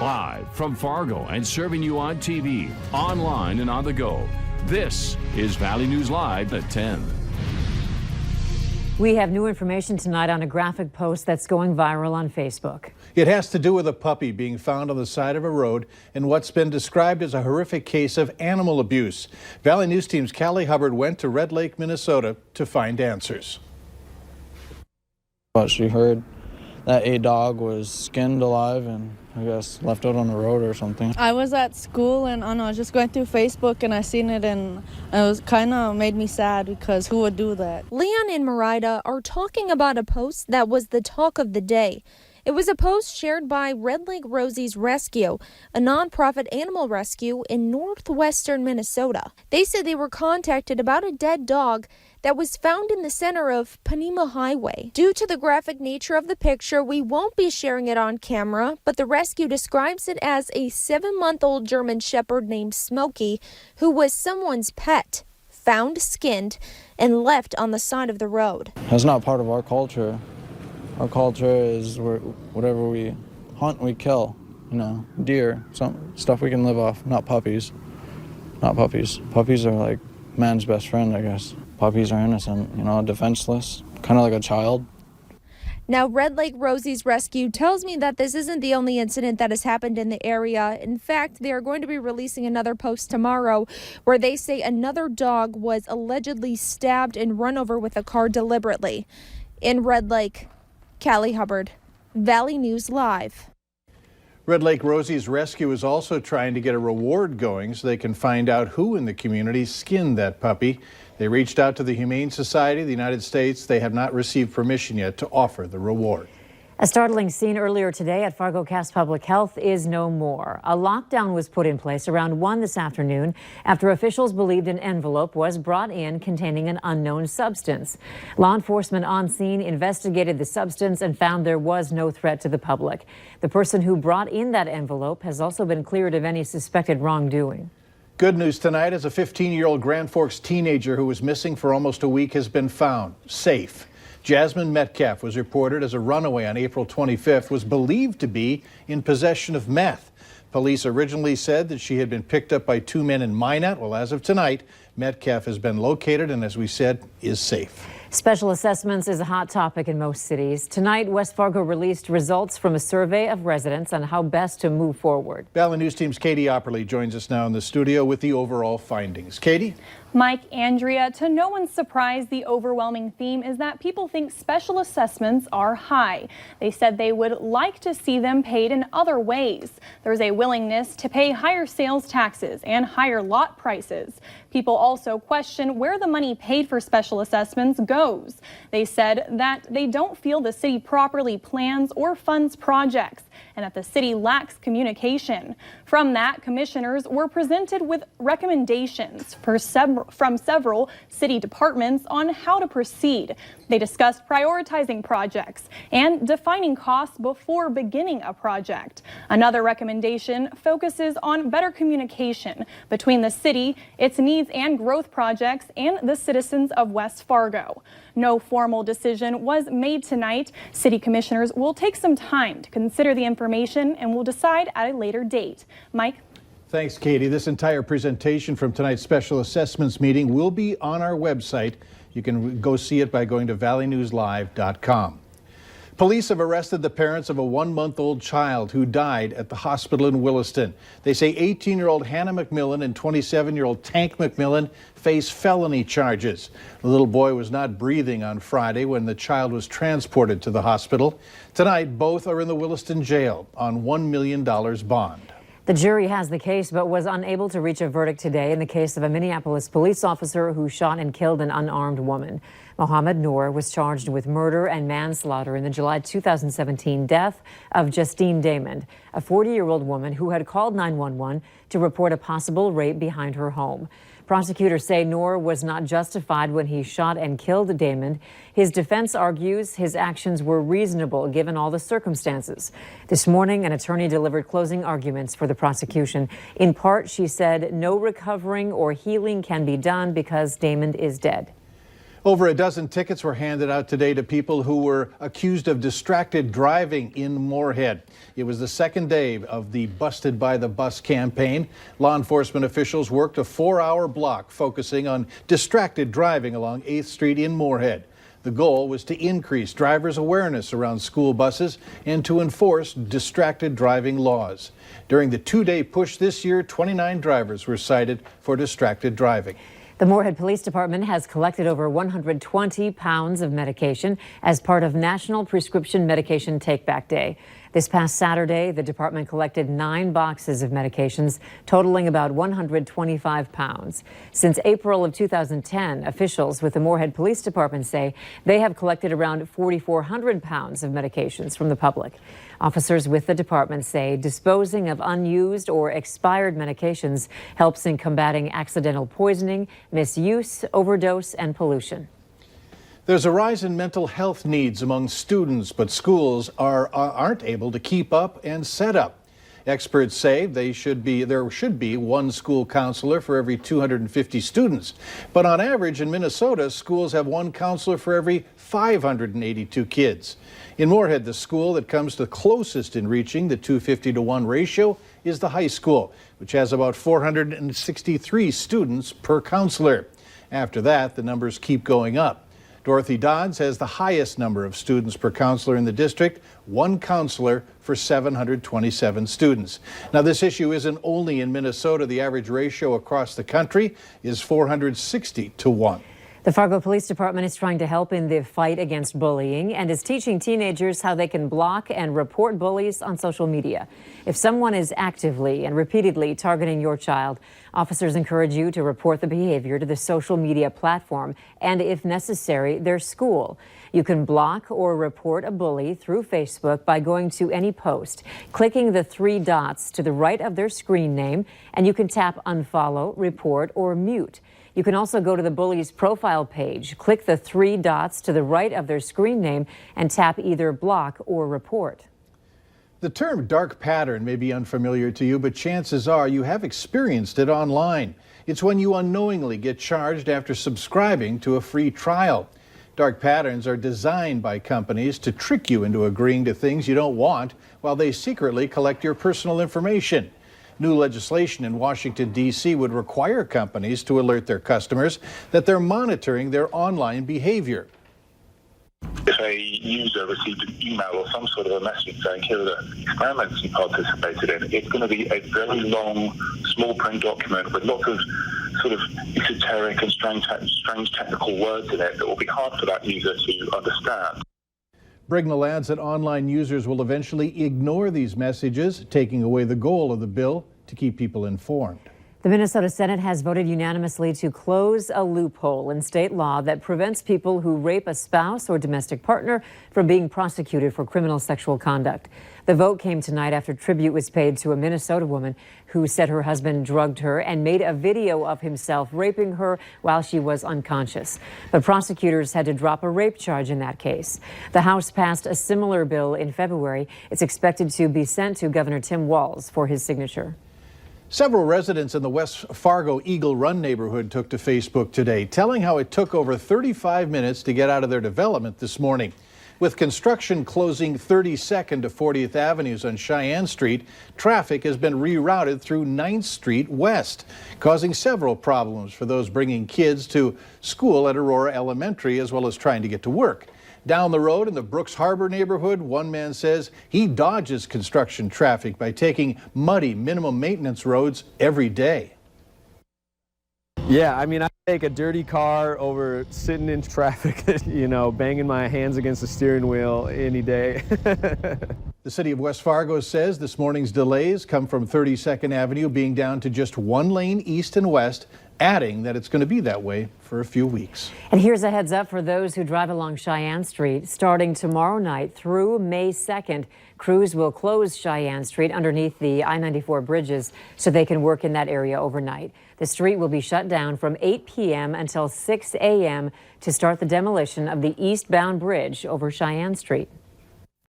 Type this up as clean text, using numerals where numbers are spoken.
Live from Fargo and serving you on TV, online, and on the go. This is Valley News Live at 10. We have new information tonight on a graphic post that's going viral on Facebook. It has to do with a puppy being found on the side of a road in what's been described as a horrific case of animal abuse. Valley News Team's Callie Hubbard went to Red Lake, Minnesota to find answers. But she heard that a dog was skinned alive and I guess left out on the road or something. I was at school and I was just going through Facebook and I seen it and it was kind of made me sad because who would do that? Leon and Marida are talking about a post that was the talk of the day. It was a post shared by Red Lake Rosie's Rescue, a nonprofit animal rescue in northwestern Minnesota. They said they were contacted about a dead dog that was found in the center of Panema Highway. Due to the graphic nature of the picture, we won't be sharing it on camera, but the rescue describes it as a 7-month-old German Shepherd named Smokey, who was someone's pet, found skinned, and left on the side of the road. That's not part of our culture. Our culture is whatever we hunt, we kill. You know, deer, some stuff we can live off, not puppies. Not puppies. Puppies are like man's best friend, I guess. Puppies are innocent, you know, defenseless, kind of like a child. Now, Red Lake Rosie's Rescue tells me that this isn't the only incident that has happened in the area. In fact, they are going to be releasing another post tomorrow where they say another dog was allegedly stabbed and run over with a car deliberately. In Red Lake, Callie Hubbard, Valley News Live. Red Lake Rosie's Rescue is also trying to get a reward going so they can find out who in the community skinned that puppy. They reached out to the Humane Society of the United States. They have not received permission yet to offer the reward. A startling scene earlier today at Fargo-Cass Public Health is no more. A lockdown was put in place around 1 this afternoon after officials believed an envelope was brought in containing an unknown substance. Law enforcement on scene investigated the substance and found there was no threat to the public. The person who brought in that envelope has also been cleared of any suspected wrongdoing. Good news tonight as a 15-year-old Grand Forks teenager who was missing for almost a week has been found safe. Jasmine Metcalf was reported as a runaway on April 25th, was believed to be in possession of meth. Police originally said that she had been picked up by 2 men in Minot. Well, as of tonight, Metcalf has been located and, as we said, is safe. Special assessments is a hot topic in most cities. Tonight, West Fargo released results from a survey of residents on how best to move forward. Valley News Team's Katie Opperly joins us now in the studio with the overall findings. Katie? Mike, Andrea, to no one's surprise, the overwhelming theme is that people think special assessments are high. They said they would like to see them paid in other ways. There's a willingness to pay higher sales taxes and higher lot prices. People also question where the money paid for special assessments goes. They said that they don't feel the city properly plans or funds projects and that the city lacks communication. From that, commissioners were presented with recommendations from several city departments on how to proceed. They discussed prioritizing projects and defining costs before beginning a project. Another recommendation focuses on better communication between the city, its needs and growth projects, and the citizens of West Fargo. No formal decision was made tonight. City commissioners will take some time to consider the information and will decide at a later date. Mike? Thanks, Katie. This entire presentation from tonight's special assessments meeting will be on our website. You can go see it by going to valleynewslive.com. Police have arrested the parents of a 1-month-old child who died at the hospital in Williston. They say 18-year-old Hannah McMillan and 27-year-old Tank McMillan face felony charges. The little boy was not breathing on Friday when the child was transported to the hospital. Tonight, both are in the Williston jail on $1 million bond. The jury has the case but was unable to reach a verdict today in the case of a Minneapolis police officer who shot and killed an unarmed woman. Mohammed Noor was charged with murder and manslaughter in the July 2017 death of Justine Damond, a 40-year-old woman who had called 911 to report a possible rape behind her home. Prosecutors say Noor was not justified when he shot and killed Damond. His defense argues his actions were reasonable given all the circumstances. This morning, an attorney delivered closing arguments for the prosecution. In part, she said no recovering or healing can be done because Damond is dead. Over a dozen tickets were handed out today to people who were accused of distracted driving in Moorhead. It was the second day of the Busted by the Bus campaign. Law enforcement officials worked a 4-hour block focusing on distracted driving along 8th Street in Moorhead. The goal was to increase drivers' awareness around school buses and to enforce distracted driving laws. During the 2-day push this year, 29 drivers were cited for distracted driving. The Moorhead Police Department has collected over 120 pounds of medication as part of National Prescription Medication Take-Back Day. This past Saturday, the department collected 9 boxes of medications totaling about 125 pounds. Since April of 2010, officials with the Moorhead Police Department say they have collected around 4,400 pounds of medications from the public. Officers with the department say disposing of unused or expired medications helps in combating accidental poisoning, misuse, overdose, and pollution. There's a rise in mental health needs among students, but schools aren't able to keep up and set up. Experts say there should be one school counselor for every 250 students. But on average in Minnesota, schools have one counselor for every 582 kids. In Moorhead, the school that comes the closest in reaching the 250-to-1 ratio is the high school, which has about 463 students per counselor. After that, the numbers keep going up. Dorothy Dodds has the highest number of students per counselor in the district, one counselor for 727 students. Now, this issue isn't only in Minnesota. The average ratio across the country is 460-to-1. The Fargo Police Department is trying to help in the fight against bullying and is teaching teenagers how they can block and report bullies on social media. If someone is actively and repeatedly targeting your child, officers encourage you to report the behavior to the social media platform and, if necessary, their school. You can block or report a bully through Facebook by going to any post, clicking the 3 dots to the right of their screen name, and you can tap unfollow, report, or mute. You can also go to the bully's profile page, click the 3 dots to the right of their screen name, and tap either block or report. The term dark pattern may be unfamiliar to you, but chances are you have experienced it online. It's when you unknowingly get charged after subscribing to a free trial. Dark patterns are designed by companies to trick you into agreeing to things you don't want while they secretly collect your personal information. New legislation in Washington, D.C. would require companies to alert their customers that they're monitoring their online behavior. If a user received an email or some sort of a message saying, here are the experiments you participated in, it's going to be a very long, small print document with lots of sort of esoteric and strange technical words in it that will be hard for that user to understand. Brignall adds that online users will eventually ignore these messages, taking away the goal of the bill to keep people informed. The Minnesota Senate has voted unanimously to close a loophole in state law that prevents people who rape a spouse or domestic partner from being prosecuted for criminal sexual conduct. The vote came tonight after tribute was paid to a Minnesota woman who said her husband drugged her and made a video of himself raping her while she was unconscious. But prosecutors had to drop a rape charge in that case. The House passed a similar bill in February. It's expected to be sent to Governor Tim Walz for his signature. Several residents in the West Fargo Eagle Run neighborhood took to Facebook today, telling how it took over 35 minutes to get out of their development this morning. With construction closing 32nd to 40th Avenues on Cheyenne Street, traffic has been rerouted through 9th Street West, causing several problems for those bringing kids to school at Aurora Elementary as well as trying to get to work. Down the road in the Brooks Harbor neighborhood, one man says he dodges construction traffic by taking muddy, minimum maintenance roads every day. Yeah, I mean, I take a dirty car over sitting in traffic, you know, banging my hands against the steering wheel any day. The city of West Fargo says this morning's delays come from 32nd Avenue being down to just one lane east and west, adding that it's going to be that way for a few weeks. And here's a heads up for those who drive along Cheyenne Street. Starting tomorrow night through May 2nd, crews will close Cheyenne Street underneath the I-94 bridges so they can work in that area overnight. The street will be shut down from 8 p.m. until 6 a.m. to start the demolition of the eastbound bridge over Cheyenne Street.